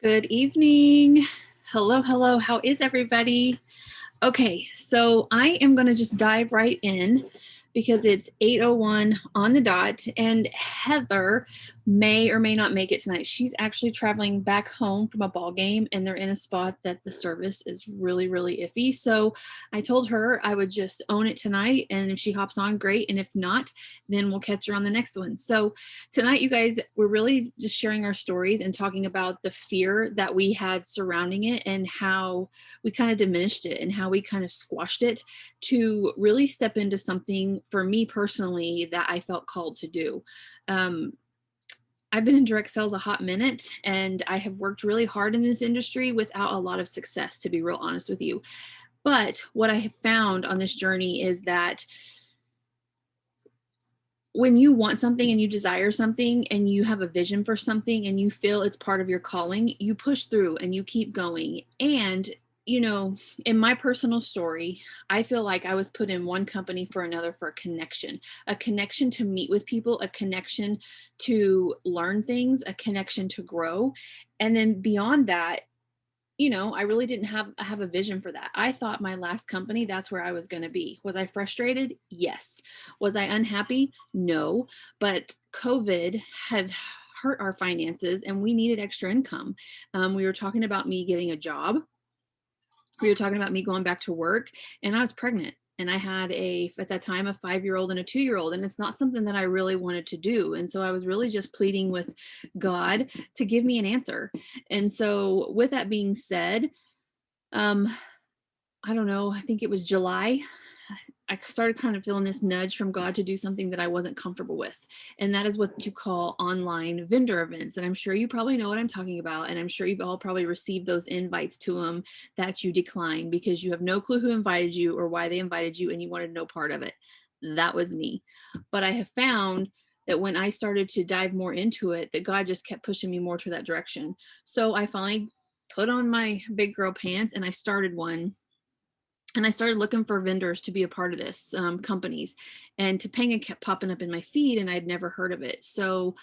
Good evening. Hello, hello. How is everybody? Okay, so I am going to just dive right in because it's 8:01 on the dot, and Heather may or may not make it tonight. She's actually traveling back home from a ball game, and they're in a spot that the service is really, really iffy. So I told her I would just own it tonight, and if she hops on, great. And if not, then we'll catch her on the next one. So tonight, you guys, we're really just sharing our stories and talking about the fear that we had surrounding it and how we kind of diminished it and how we kind of squashed it to really step into something for me personally that I felt called to do. Um, I've been in direct sales a hot minute, and I have worked really hard in this industry without a lot of success, to be real honest with you. But what I have found on this journey is that when you want something and you desire something and you have a vision for something and you feel it's part of your calling, you push through and you keep going. And, you know, in my personal story, I feel like I was put in one company for another for a connection to meet with people, a connection to learn things, a connection to grow. And then beyond that, I really didn't have a vision for that. I thought my last company, that's where I was going to be. Was I frustrated? Yes. Was I unhappy? No. But COVID had hurt our finances and we needed extra income. We were talking about me getting a job. We were talking about me going back to work, and I was pregnant. And I had at that time, a 5-year-old and a 2-year-old, and it's not something that I really wanted to do. And so I was really just pleading with God to give me an answer. And so, with that being said, um, I don't know, I think it was July. I started kind of feeling this nudge from God to do something that I wasn't comfortable with. And that is what you call online vendor events. And I'm sure you probably know what I'm talking about. And I'm sure you've all probably received those invites to them that you decline because you have no clue who invited you or why they invited you and you wanted no part of it. That was me. But I have found that when I started to dive more into it, that God just kept pushing me more to that direction. So I finally put on my big girl pants and I started one, and I started looking for vendors to be a part of this, companies, and Topanga kept popping up in my feed and I'd never heard of it. So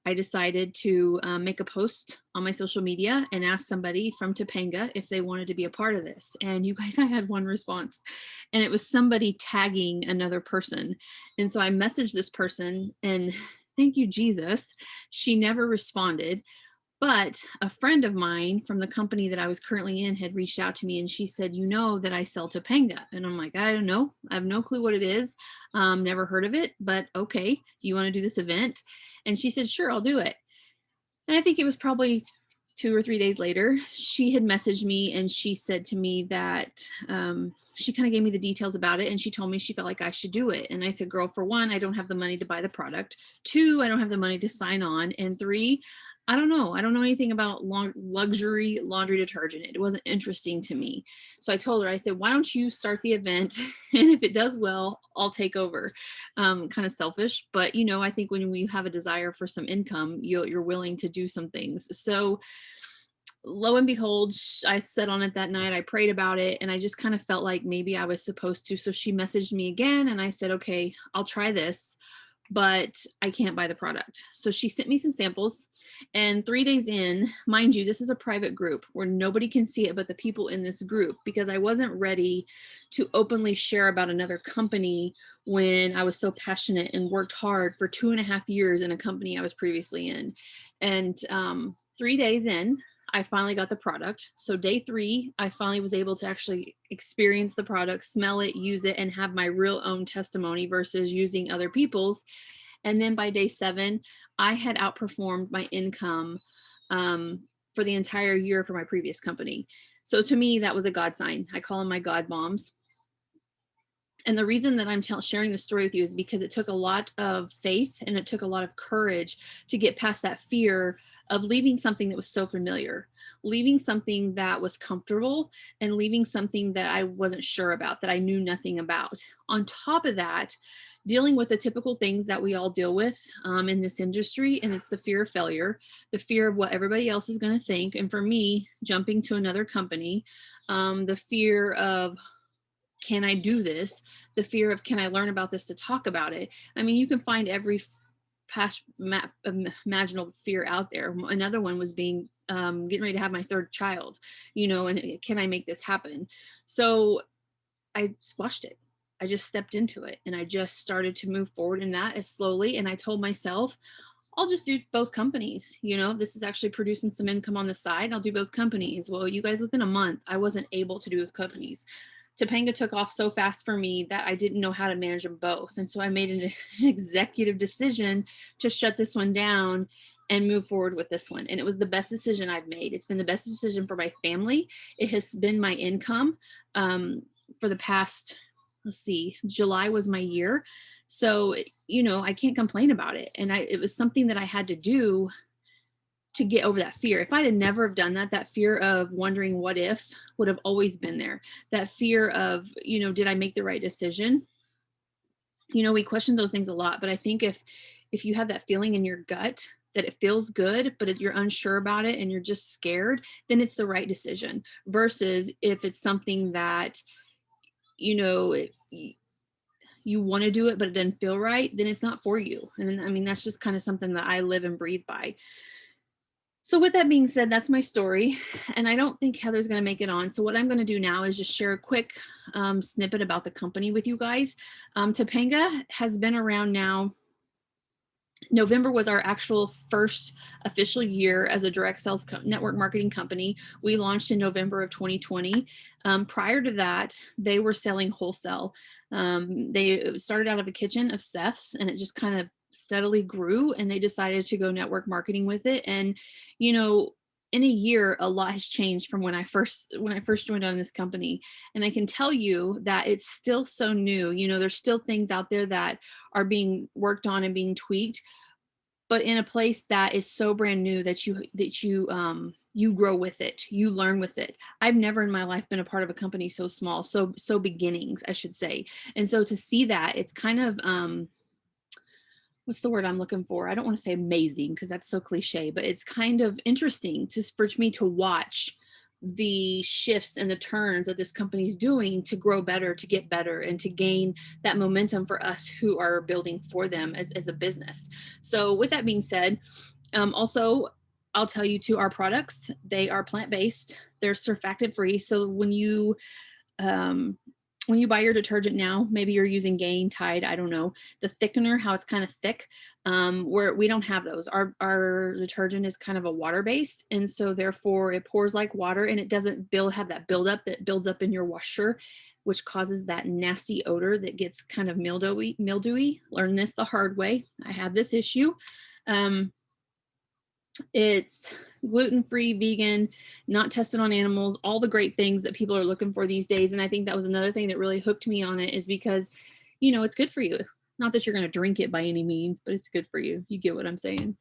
I decided to make a post on my social media and ask somebody from Topanga if they wanted to be a part of this. And you guys, I had one response, and it was somebody tagging another person. And so I messaged this person, and thank you, Jesus, she never responded. But a friend of mine from the company that I was currently in had reached out to me, and she said, "You know that I sell Topanga." And I'm like, "I don't know. I have no clue what it is. Never heard of it, but okay. Do you want to do this event?" And she said, "Sure, I'll do it." And I think it was probably 2 or 3 days later, she had messaged me and she said to me that she kind of gave me the details about it, and she told me she felt like I should do it. And I said, "Girl, for one, I don't have the money to buy the product. Two, I don't have the money to sign on. And three, I don't know. I don't know anything about luxury laundry detergent. It wasn't interesting to me." So I told her, I said, "Why don't you start the event? And if it does well, I'll take over." Kind of selfish, but I think when we have a desire for some income, you're willing to do some things. So lo and behold, I sat on it that night. I prayed about it, and I just kind of felt like maybe I was supposed to. So she messaged me again, and I said, "Okay, I'll try this, but I can't buy the product." So she sent me some samples, and 3 days in, mind you, this is a private group where nobody can see it but the people in this group, because I wasn't ready to openly share about another company when I was so passionate and worked hard for 2.5 years in a company I was previously in. And 3 days in, I finally got the product. So day 3, I finally was able to actually experience the product, smell it, use it, and have my real own testimony versus using other people's. And then by day 7, I had outperformed my income for the entire year for my previous company. So to me, that was a God sign. I call them my God moms. And the reason that I'm sharing this story with you is because it took a lot of faith and it took a lot of courage to get past that fear of leaving something that was so familiar, leaving something that was comfortable, and leaving something that I wasn't sure about, that I knew nothing about. On top of that, dealing with the typical things that we all deal with in this industry, and it's the fear of failure, the fear of what everybody else is going to think. And for me, jumping to another company, the fear of, can I do this? The fear of, can I learn about this to talk about it? I mean, you can find every imaginable fear out there. Another one was being getting ready to have my third child, you know, and can I make this happen? So I squashed it. I just stepped into it and I just started to move forward in that as slowly. And I told myself, I'll just do both companies. You know, this is actually producing some income on the side. I'll do both companies. Well, you guys, within a month, I wasn't able to do both companies. Topanga took off so fast for me that I didn't know how to manage them both. And so I made an executive decision to shut this one down and move forward with this one. And it was the best decision I've made. It's been the best decision for my family. It has been my income for the past, let's see, July was my year. So, you know, I can't complain about it. And it was something that I had to do to get over that fear. If I'd have never have done that, that fear of wondering what if would have always been there. That fear of, you know, did I make the right decision? You know, we question those things a lot, but I think if you have that feeling in your gut that it feels good, but you're unsure about it and you're just scared, then it's the right decision. Versus if it's something that, you know, you want to do it, but it doesn't feel right, then it's not for you. And I mean, that's just kind of something that I live and breathe by. So with that being said, that's my story. And I don't think Heather's going to make it on. So what I'm going to do now is just share a quick snippet about the company with you guys. Topanga has been around now. November was our actual first official year as a direct sales network marketing company. We launched in November of 2020. Prior to that, they were selling wholesale. They started out of a kitchen of Seth's, and it just kind of steadily grew, and they decided to go network marketing with it. And, you know, in a year, a lot has changed from when I first joined on this company. And I can tell you that it's still so new. You know, there's still things out there that are being worked on and being tweaked, but in a place that is so brand new that you grow with it, you learn with it. I've never in my life been a part of a company so small, so beginnings, I should say. And so to see that, it's kind of what's the word I'm looking for? I don't want to say amazing because that's so cliche, but it's kind of interesting just for me to watch the shifts and the turns that this company's doing to grow better, to get better, and to gain that momentum for us who are building for them as a business. So with that being said, also, I'll tell you too, our products, they are plant-based, they're surfactant free. So when you buy your detergent now, maybe you're using Gain, Tide, I don't know, the thickener, how it's kind of thick, where we don't have those. Our detergent is kind of a water-based, and so therefore it pours like water, and it doesn't have that buildup that builds up in your washer, which causes that nasty odor that gets kind of mildewy. Learn this the hard way. I have this issue. It's gluten-free, vegan, not tested on animals, all the great things that people are looking for these days. And I think that was another thing that really hooked me on it, is because, you know, it's good for you. Not that you're going to drink it by any means, but it's good for you. You get what I'm saying.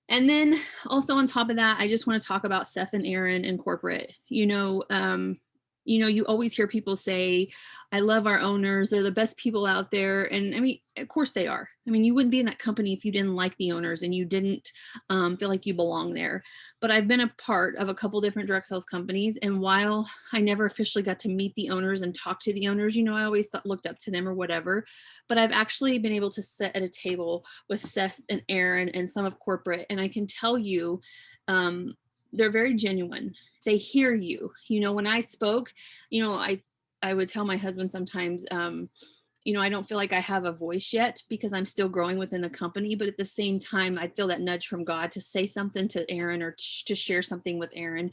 And then also on top of that, I just want to talk about Seth and Aaron and corporate. You always hear people say, I love our owners. They're the best people out there. And I mean, of course they are. I mean, you wouldn't be in that company if you didn't like the owners and you didn't feel like you belong there. But I've been a part of a couple different direct sales companies. And while I never officially got to meet the owners and talk to the owners, you know, I always looked up to them or whatever. But I've actually been able to sit at a table with Seth and Aaron and some of corporate. And I can tell you, they're very genuine. They hear you. You know, when I spoke, you know, I would tell my husband sometimes, you know, I don't feel like I have a voice yet because I'm still growing within the company. But at the same time, I feel that nudge from God to say something to Aaron or to share something with Aaron.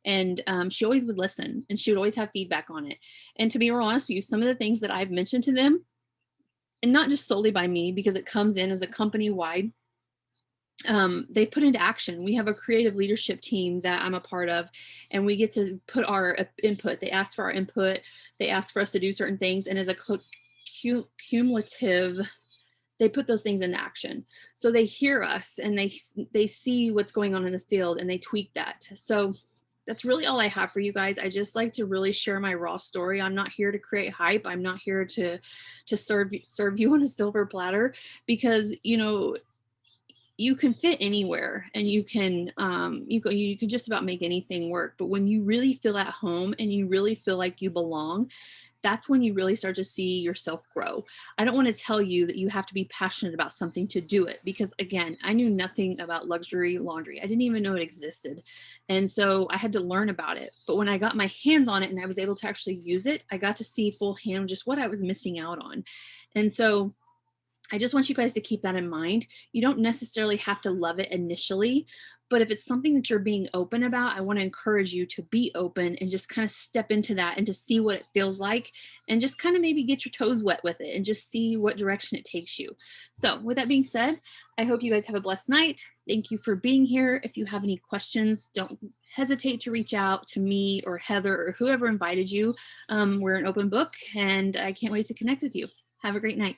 And she always would listen, and she would always have feedback on it. And to be real honest with you, some of the things that I've mentioned to them, and not just solely by me, because it comes in as a company wide, they put into action. We have a creative leadership team that I'm a part of, and we get to put our input. They ask for our input. They ask for us to do certain things. And as a cumulative, they put those things into action. So they hear us and they see what's going on in the field and they tweak that. So that's really all I have for you guys. I just like to really share my raw story. I'm not here to create hype. I'm not here to serve you on a silver platter, because, you know, you can fit anywhere and you can just about make anything work. But when you really feel at home and you really feel like you belong, that's when you really start to see yourself grow. I don't want to tell you that you have to be passionate about something to do it, because again, I knew nothing about luxury laundry. I didn't even know it existed. And so I had to learn about it. But when I got my hands on it and I was able to actually use it, I got to see full hand just what I was missing out on. And so I just want you guys to keep that in mind. You don't necessarily have to love it initially, but if it's something that you're being open about, I want to encourage you to be open and just kind of step into that and to see what it feels like, and just kind of maybe get your toes wet with it and just see what direction it takes you. So with that being said, I hope you guys have a blessed night. Thank you for being here. If you have any questions, don't hesitate to reach out to me or Heather or whoever invited you. We're an open book, and I can't wait to connect with you. Have a great night.